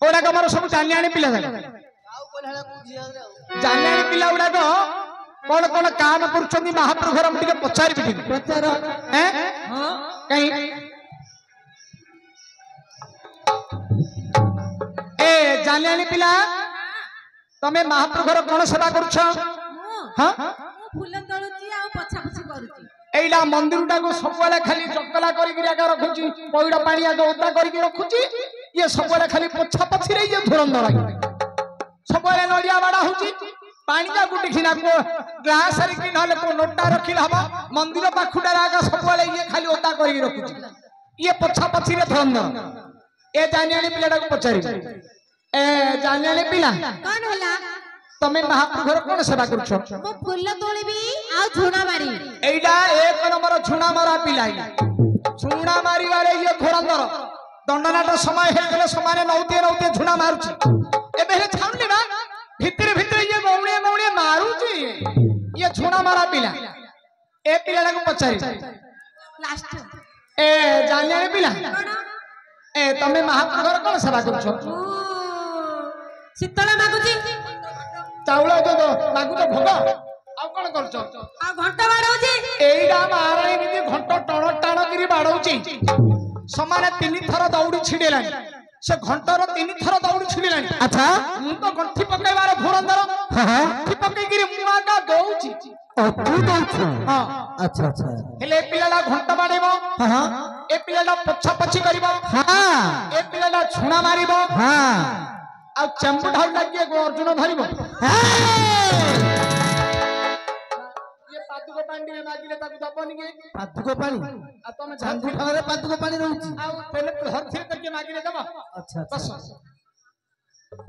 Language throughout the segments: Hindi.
ओडा कमर सब जानियाणी पिला जानियाणी पिला गुड़ाक कौन कौन काम कर महाप्रभु घर मुझे पचारि पचार कहीं ए जानियाणी पिला तमे महाप्रभु घर कौन सेवा कर एइला मंदिर टा को सबले खाली चकला करिक रखुची पइडा पानी आगे ओदा करिक रखुची ये सबले खाली पछा पछी रे ये धुरंधर लागी सबले नडिया बाडा होची पानी जा गुटी खिना को ग्लास रे कि नले को नोटा रखिला हबा मंदिर पाखुडा आगे सबले ये खाली ओदा करिक रखुची ये पछा पछी रे धुरंधर ए जानियाणी पिलाटा को पचारि ए जानियाणी पिला कोन होला तमे महाप्रभु घर कोन सेवा करछो मो फूल तोळीबी आ झुणा मारी एइडा एक नंबर झुणा मारा पिलाई झुणा मारी वाले ये धुरंधर दंडनाट समय हे गले समाने नौते नौते झुणा मारुची एबे हे छाउनी ना भितरे भितरे ये गौणे गौणे मारुची ये झुणा मारा पिला ए पिलाडा को पचारि लास्ट ए जानियाणी पिला ए तमे महाप्रभु घर कोन सेवा करछो शीतल मागुची चाउल दो मागु तो भोग आ कोन करछो आ घंटा बाडौची एइडा माराई निदि घंटा टण टण करी बाडौची समाने तीन थर दौड़ी छिड़ेलानी से घंटार तीन थर दौड़ी छिड़ेलानी अच्छा मु तो गंठी पकाइबार धुरंधर गंठी पकाई गिरी मु आगा दउची ओ तू दउछु हां अच्छा अच्छा हेले पिलाला घंटा बाडेबो हां ए पिलाला पछा पछी करबो हां ए पिलाला छुणा मारिबो हां आ चंपू ढाल लागिए गो अर्जुन धरिबो ये पादुको पानी में मागिले ताकु दबनी के पादुको पानी आ तमे झांगु ठारे पादुको पानी रहउची आ पहले हर थिर करके मागिले दबो अच्छा बस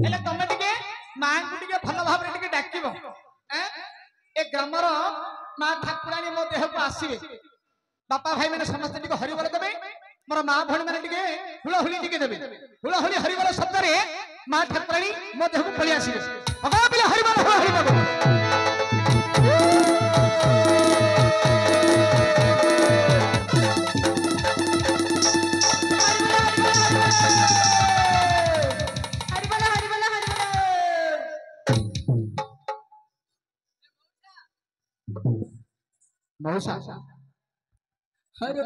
हेले तमे टिके मां को टिके भलो भाबरे टिके डाकिबो हैं ए ग्रामर मां ठाकुरानी मो देह को आसीबे बापा भाई माने समस्त टिके हरिबोल देबे मोर मां भणी माने टिके हुलहुली टिके देबे हुलहुली हरिबोल शब्द रे मां ठाकुरानी मो देह को पळि आसीबे अगा बिले हरिबोल हरिबोल मौसा अरे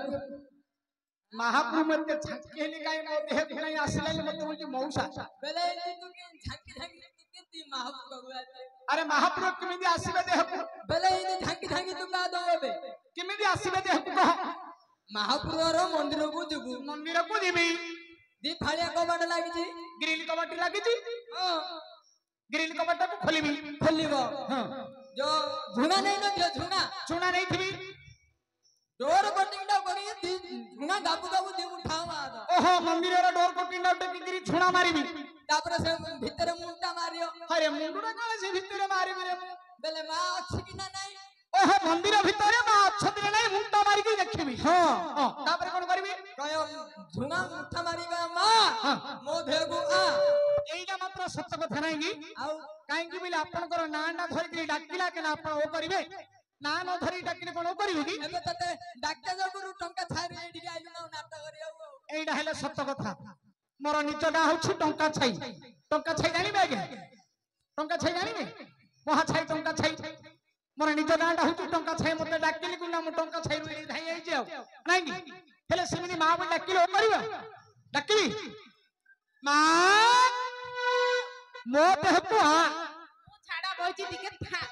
महाप्रभु मते झटकेली काय मो देह धुलाई आसले मते बोलची मौसा बेले तू के झांकी झांकी तू केती महाप्रभु अरे महाप्रभु केमिति आसीबे देह को बेले इन झांकी झांकी तू का दोबे केमिति आसीबे देह को कह महाप्रभु रो मंदिर को जीवी दी फालिया कबाट लागी छी ग्रिल कबाट लागी छी हां ग्रिल कबाट को खोलिबी खोलिबो हां जो झुना नहीं न जो झुना नहीं थी डोर कटिंग डाउ करी दी झुना गाबू गाबू दी उठावा आदा ओहो मंदिर रे डोर कटिंग डाउ टेकी गिरी झुना मारीबी तापर से भीतर मुंडा मारियो अरे मुंडा काले से भीतर मारीबी रे बेले मा अछि कि ना नहीं ओहो मंदिर भीतर मा अछि नहीं मुंडा मारी के देखिबी हां तापर कोन करबी कयो झुना मुठा मारीबा मा मो भेगु आ एइटा मात्र सत्य कथा नाही की आउ काहे कि बिले आपनकर नांडा धरि के डाकिला के ना आपण ओ करिवे ना न धरि डाकिले कोन ओ करिवे की एबे तते डाक्टर जगुरु टंका छारी एडी आइलु ना नाटक करियो एइटा हेले सत्य कथा मोर निज ना होछि टंका छाई जानिबे आगे टंका छाई जानिबे महा छाई टंका छाई मोर निज नांडा होछि टंका छाई मते डाकिली कुना मु टंका छाई रो एडी धाई आइ जाओ नाही की हेले सेमिनी मा बे डाकिले ओ करिवे डाकिबी मा मो देह को आ छाड़ा बहिची दिके था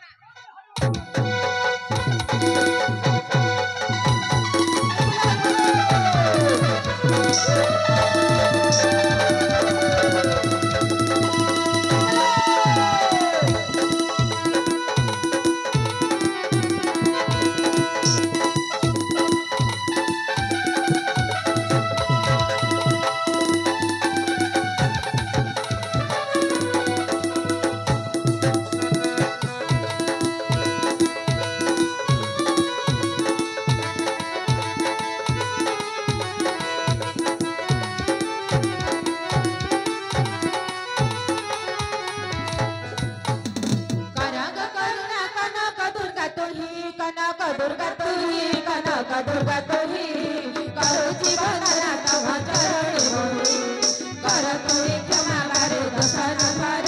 दुर्गा तुही कनक दुर्गा तुही करो जीवन प्रभा चरणे मोरे कर तुई क्षमा बारे दशर भर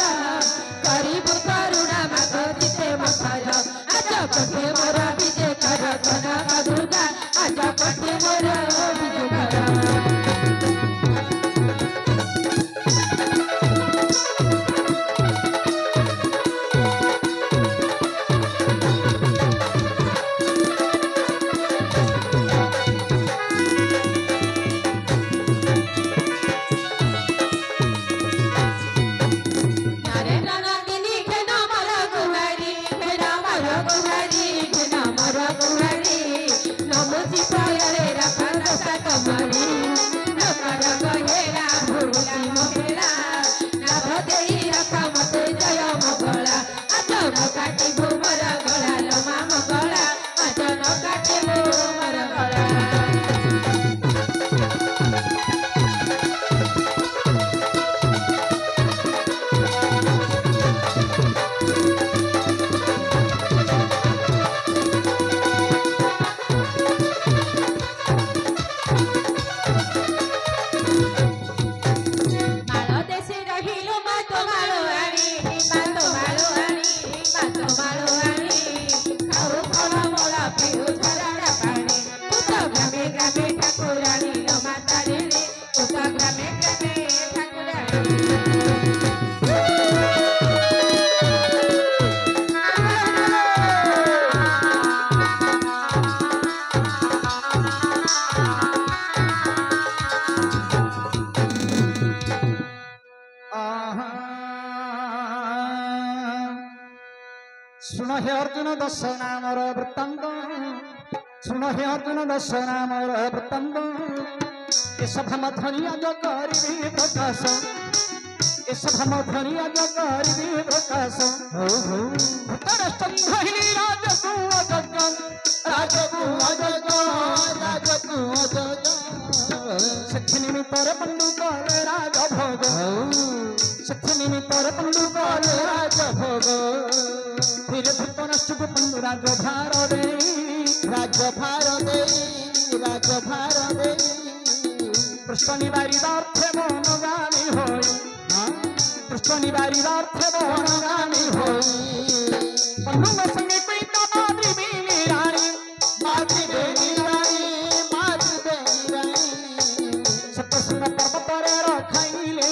करिबु करुणा माग जिते मकर आज पठे मोर विजय कर कनक दुर्गा आज पठे मोर विजय कर सुन हे अर्जुन दश नामर वृत्तांत सुन हे अर्जुन दश नामर वृत्तांत ए सभा मथनी आज करिबी प्रकाश ए सभा मथनी आज करिबी प्रकाश धृतराष्ट्र कहिली राजकु अजग राजकु अजग राजकु अजग सखी निमित्तर पंडु करे राज भोग सखी निमित्तर पंडु करे राज भोग फिर धृतराष्ट्र को पंडु राज भार दे कृष्ण निवारिदार्थे मोहनगामी होई कृष्ण निवारिदार्थे मोहनगामी होई पंडु संगे पीता माद्री बेनी रानी सप्तशृंग पर्वत रे रखाइले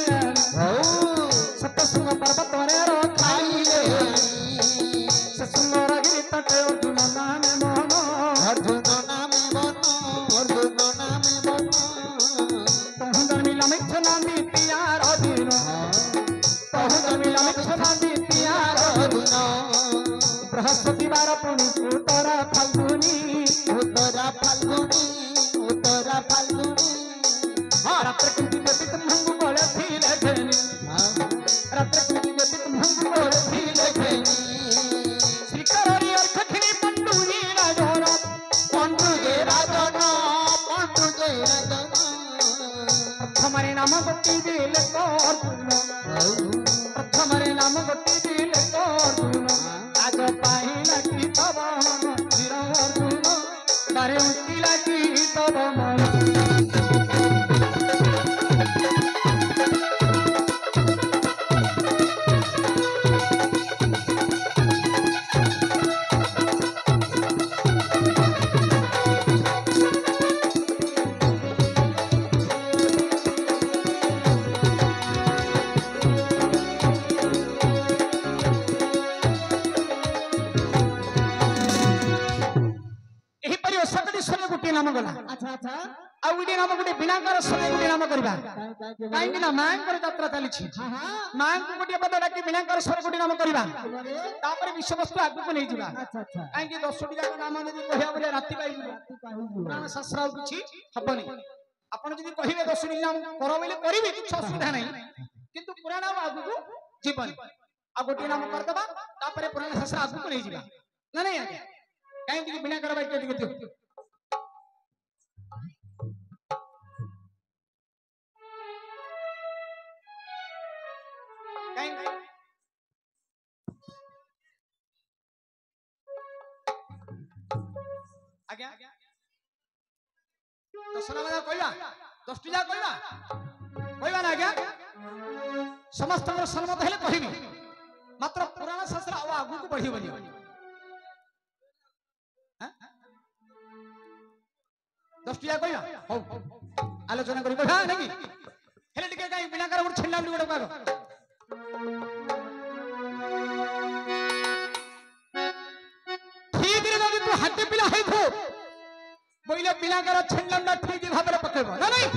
सप्तशृंग पर्वत रे रखाइले सुंदर गिरी तटे अर्जुन नामे मन तहु जन्मिला मिथुना द्वितीयार दिन तहु जन्मिला मिथुना द्वितीयार दिन बृहस्पतिवार पुनि उत्तरा फाल्गुनी रात्र कुंती देवी तुम्हंगु बोले थी लेखनी रात्र कुंती देवी तुम्हंगु बोले थी लेखनी श्रीकरणी अर्खखिनी पंडु जी राजन प्रथमरे नाम गोटी दिल अर्जुन प्रथमरे नाम गोटी दिल अर्जुन आज पाहिला की तब मन धीर अर्जुन बारे उठिला की तब मन नाम गला अच्छा अच्छा आ उडी नाम गुटे बिनाकर सने गुटे नाम करबा काई ना मांकर यात्रा चली छी मां को गुटे पद डाकी बिनाकर सने गुटे नाम करबा तापर विश्व वस्तु आगु को नै जिबा अच्छा अच्छा काई कि 10टी जाक नाम जदी कहिया बोले राती पाई पुराण शास्त्र किछि हबनी आपण जदी कहिबे 10टी नाम करो बोले करिवे किछ असुविधा नै किंतु पुराण आगु को जीवन आ गुटे नाम कर दबा तापर पुराण शास्त्र आगु को नै जिबा ना नै आगे काई कि बिनाकर बाई के दियो आज्ञा दशना कहला 10 टा कहबा कहबा ना आज्ञा समस्त सम्मत हेले कहबी मात्र पुराण शास्त्र आगु को बढ़िबनी हां 10 टा कहबा हो आलोचना करी कहबा नहीं हेले टिके काई बिना कर उठ छेला उठ काग ठीक रे जदी तू हाथे पिला हेथो बोइले बिना कर छेला ठीक भाबरे पकेबो ना नहीं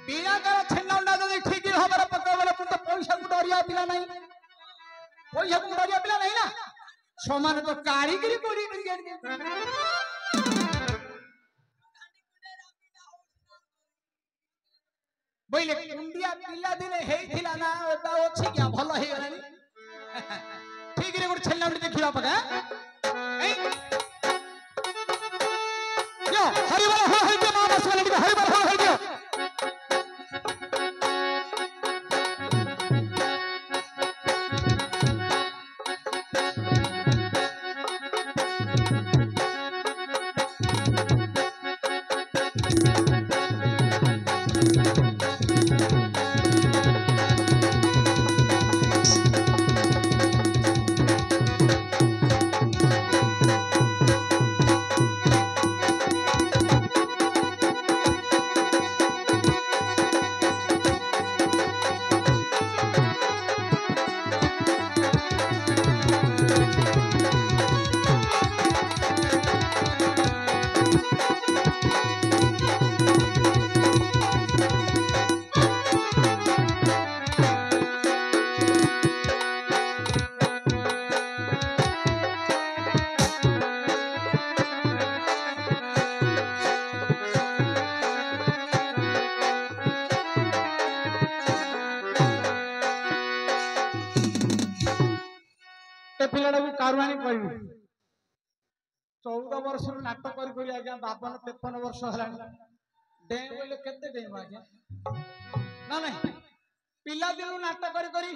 बिना कर छेला जदी ठीक भाबरे पकेबो बोले तू तो पैसा को डरिया पिला नहीं पैसा को डरिया पिला नहीं ना समान तो कारीगरी कोडी करी बोइले कुंडिया पिला दिने हेइथिला ना एटा अछि क्या भलो हे गलानी ठीक रे गुड छल्ला उडी देखिबा पका ए यो हरिबल हो हे के मानस वाले हरिबल हो हे के पिलाटा को कारुआनी कहबी 14 वर्ष नाटक करी आज्ञा 52-53 वर्ष हलानी डे बोले केते डे आज्ञा ना नहीं पिला दिन नाटक करी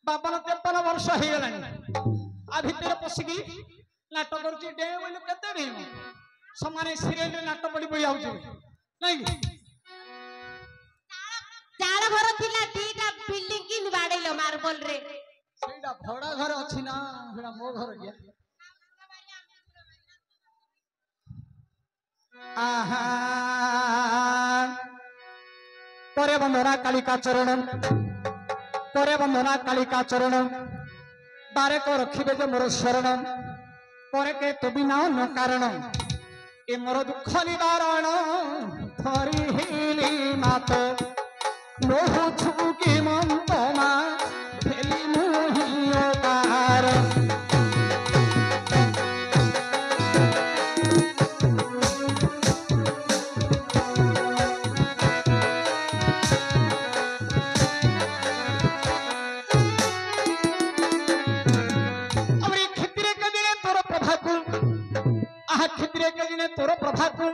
52-53 वर्ष हे गलानी आ भीतर पसिकी नाटक करची डे बोले केते डे समाने सीरियल नाटक पड़ी पड़ी आउची नहीं चाळ घर थिला दीटा बिल्डिंग की बाडेलो मार्बल रे सेटा भड़ा घर अछि ना सेटा मो घर गया आहा करे बंदना कालिका चरण बारे को रखिबे जे मोर शरण करे के तो बिना न कारण ए मोर दुख निवारण थरी हिली मात लोह छुकी मंतमा फेली मुहियो कार तोर प्रभाकु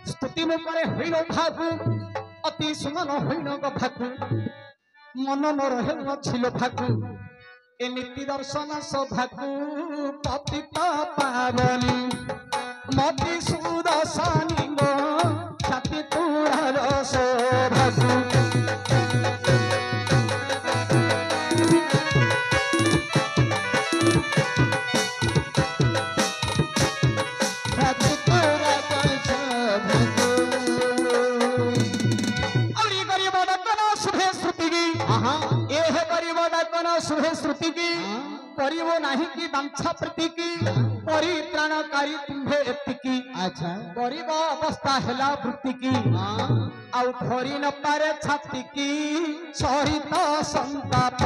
स्तुति मुखरे होइनो भाकु अति सुमन होइनो गभाकु मन मोर हेन छिलो भाकु ए नीति दर्शन सभाकु पतित पावनी मति सुदर्शनी गो छाति तुरार शोभाकु शुभे श्रुति की करिवो नाही की बांछा प्रति की परित्राणकारी तुम्हे एतिकी अच्छा गरीब अवस्था हेला वृत्ति की आउ धरी न पारे छाती की सहित संताप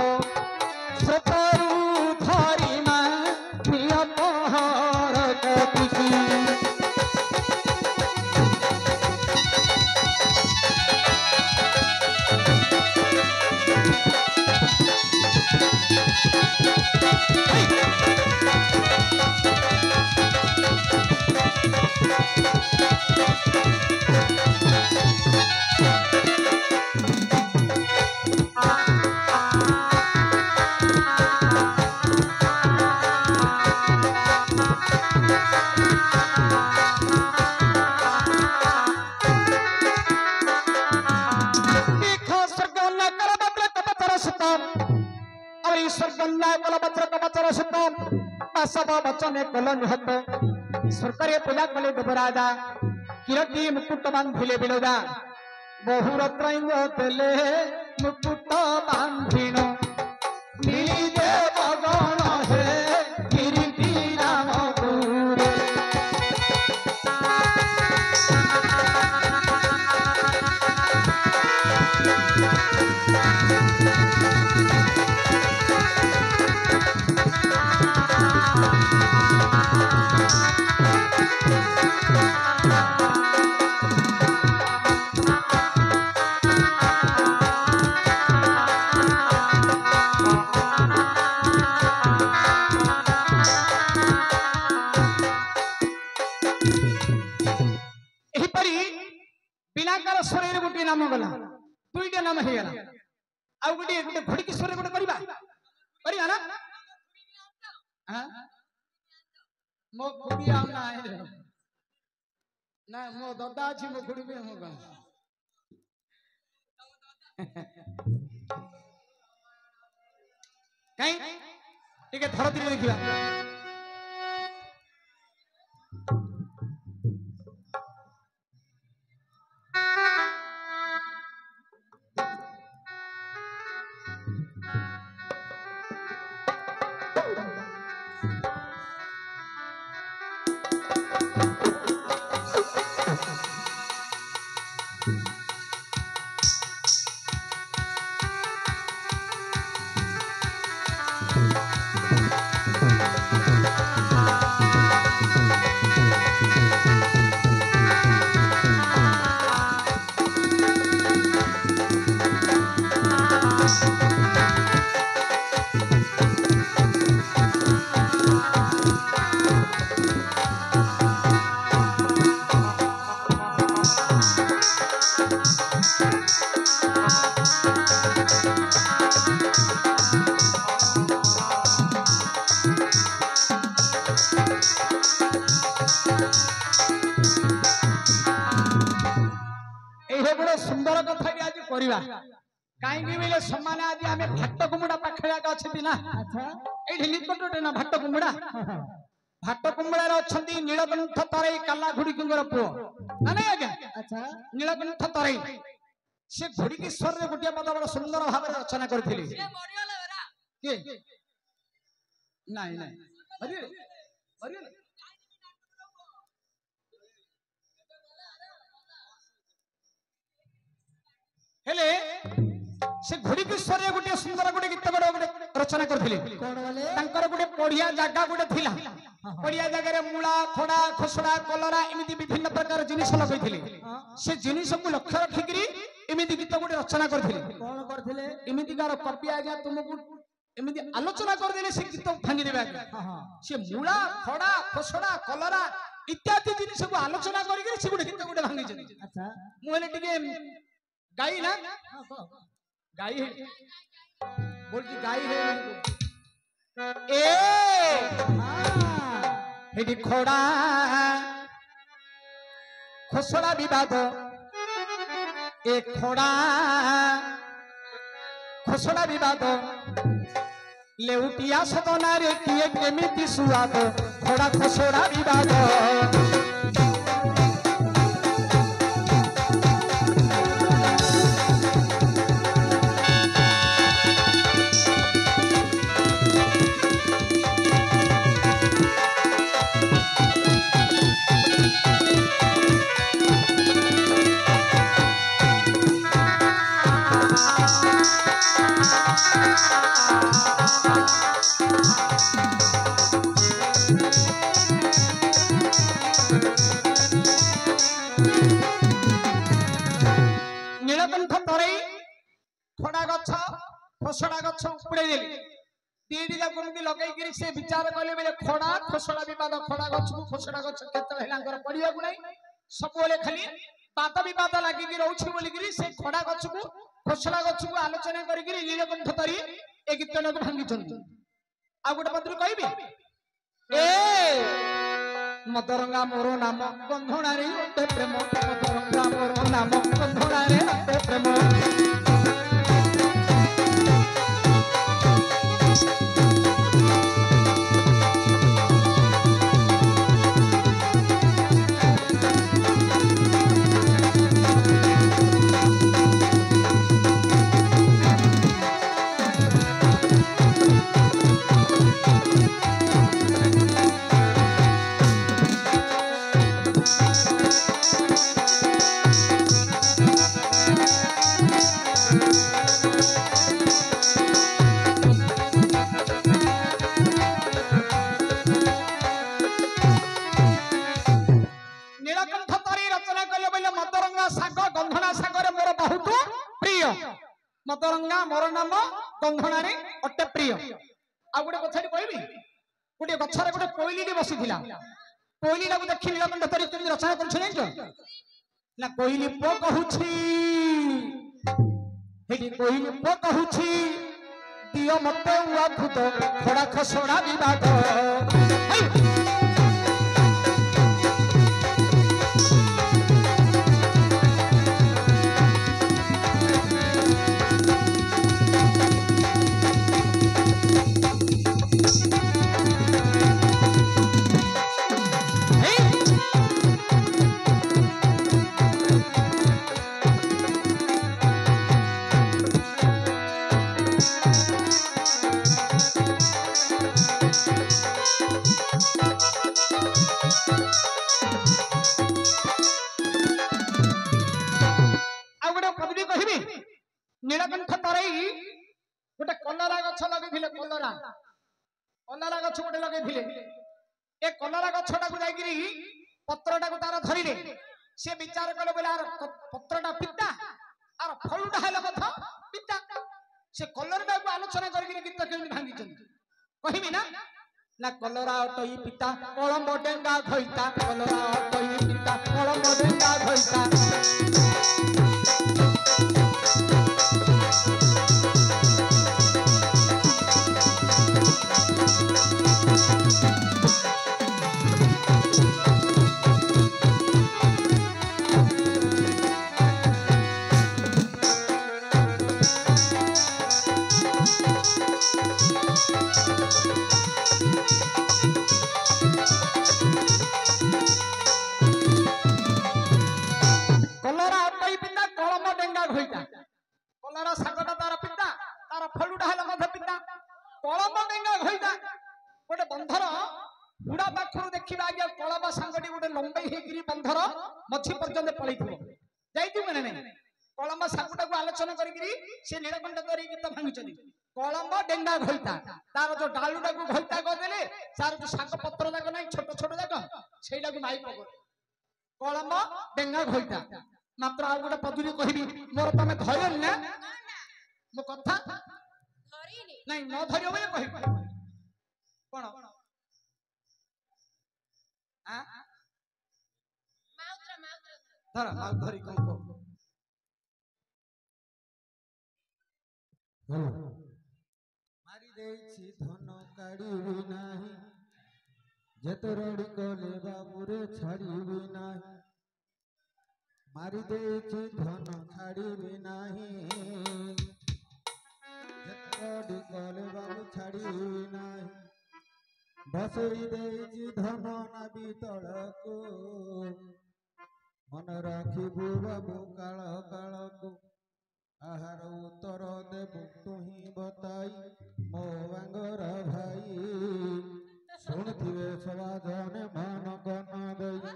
श्रोतरु धरी मा नियपहर गति की सुत सब वचने कल निहत सरकारी पूजा कले देवराजा किरटी मुकुट बांधिले बिलोदा बहु रत्रैंग देले मुकुट बांधिण मिली देव गण हे किरीटी राम गुरे बिलाकार स्वर गोटे नाम गला दुईटा नाम हो गला आ गोटे गोटे घोड़ी स्वर गोटे करबा ना हां मो खुदी आ ना मो दादा छी मो खुदी पे होगा कहीं ठीक है थोड़ा धीरे देखिबा सुंदर कथा भी आज करवा कहीं समान आज आम भाट कुमुड़ा पाखे अच्छी ना ये निकटे ना भाट कुमुड़ा भाट कुमुड़ार अच्छा नीलकंठ तराई काला घुड़ी कुंगर पुओ ना नहीं आज्ञा अच्छा नीलकंठ तराई से घुड़ी की स्वर गोटे पद बड़ा सुंदर भाव रचना करथिले नहीं नहीं हेले से घोड़ी की स्वर गोटे सुंदर गोटे गीत गोटे रचना करथिले तांकर गोटे पढ़िया जागा गोटे थिला पढ़िया जगह रे मूला खड़ा खसड़ा कलरा एमिति विभिन्न प्रकार जिनिस लगैथिले से जिनिस को लक्ष्य रखिकरी एमिति गीत गोटे रचना करथिले कोन करथिले एमिति कार कपि आज्ञा तुमको एमिति आलोचना कर देले से गीत भांगी देबा से मूला खड़ा खसड़ा कलरा इत्यादि जिनिस को आलोचना करिकरी से गोटे गीत गोटे भांगी छथि अच्छा मोले टिके गाई ना गाई है बोल की गाई है ए खोड़ा खसड़ा विवाद ए खोड़ा खसड़ा विवाद लेउटिया सदना रे किए केमिति सुआद खोड़ा खसड़ा विवाद नीलकंठ तराई खड़ा गछ खसड़ा गछ उपड़े देली दीदी जा कोन लगै से विचार कले बेले खड़ा खसड़ा विवाद खड़ा गछ को खसड़ा गछ केते हेलांकर पड़िया गुनाई सब बोले खाली बात विवाद लागि कि रहउछि बोली कि से खड़ा गछ को खसड़ा गछ को आलोचना करि कि नीलकंठ तराई ए गीतन को भांगी छन आ गोटे पत्र कहबे ए मदरंगा मोरो नाम गंधोणा रे ओते प्रेम मदरंगा मोरो नाम गंधोणा रे ओते प्रेम मतरंगा मोर नाम गंधणारे अटे प्रिय। आ गोटे कथाटी कहबी गोटे गछरे गोटे कोइली बसी थिला कोइली लागू देखि नीलकंठ तरी केमि रचना करछ नै ना कोइली पो कहूछि हेडी कोइली पो कहूछि दियो मते उआ खुद खड़ा खसड़ा विवाद नीलकंठ तराई गोटे कलरा गछ लगे कलरा कलरा गछ गोटे लगे ए कलरा गछटा को जाइकरी पत्रटा को तार धरिले से विचार कले बोले आर पत्रटा पिता आर फलटा हेले कथा पिता से कलरटा को आलोचना करके गीत केमि भांगी चंदी कहिबी ना ना कलरा टई पिता कलम डेंगा घइता कलरा टई पिता कलम डेंगा घइता मछी पर्यंत पलि कलम सागुटा को आलोचना करी से नीलकंठ तरी गीत भांगी कलम डेंगा घइता तार जो डालूटा को घइता करदेले तार जो साग पत्र जाक ना छोट छोट जाक सेटा को माई पकड़ कलम डेंगा घइता मात्र आ गोटे पदुरी कहबी मोर तमे धरल ना मो कथा धरिनी नहीं न धरियो बोले कहबी कोन आ धर माल धरी कम को मारी देछि धन काढिबि नाही जेतो रडी कोले बाबुरे छाड़िबि नाही मारी देछि धन छाड़िबि नाही जेतो रडी कोले बाबु छाड़िबि नाही बसई देछि धन नाबी तळको मन राखिबु बाबू काल काल को आहार उत्तर देबु तुही बताई मो बांगरा भाई शुणुथिबे सवाजने मन गन दई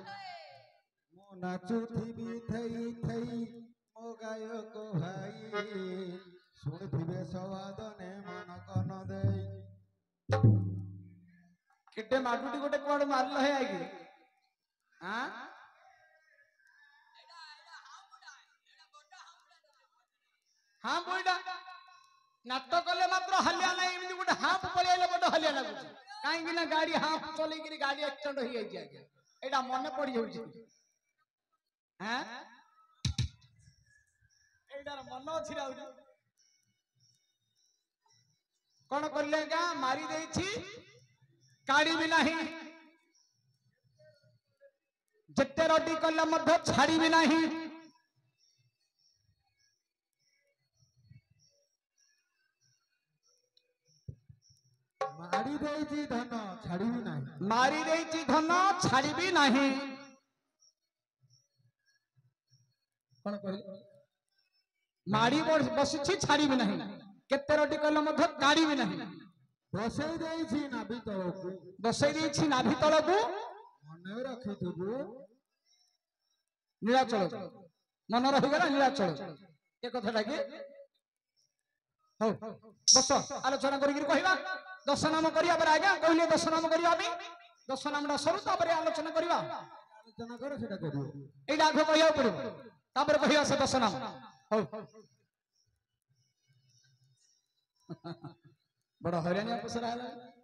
मो नाचुथिबी थई थई मो गायक भाई शुणुथिबे सवादने मन गन दई केटे माटुटी गोटे कोड मारल है आगे हां हाँ बोईटा नाटक कले मात्र हलिया ना एमती गोटे हाफ पळेले बड हलिया लागु काहे ना गाड़ी हाफ चले कि गाड़ी एक्सीडेंट हो जाई आगे एटा मन पड़ी जाउ छी हैं एटार मन अछि राउ कोन करले का मारी देई छी गाड़ी भी नहीं जत्ते रोटी कले मध्य छाड़ी भी नहीं मारी देछि धन छाड़िबि नाही मारी देछि धन छाड़िबि नाही कोन कहले मारी बसिछि छाड़िबि नाही केते रोटी कले मध्य गाड़ीबि नाही बसई देछि नाभि तळको बसई देछि नाभि तळको मन रखिथबु नीलाचल मन रहिगला नीलाचल ए कथाटा कि हो बस आलोचना करिक कहबा दश नाम करिया पर आज्ञा कहले दश नाम करिया भी दश नामडा सरू तापर आलोचना करिवा आलोचना कर सेटा करियो एटा आगो कहया पड़ो तापर कहया से दश नाम हो बड़ हरियाणा पसरा है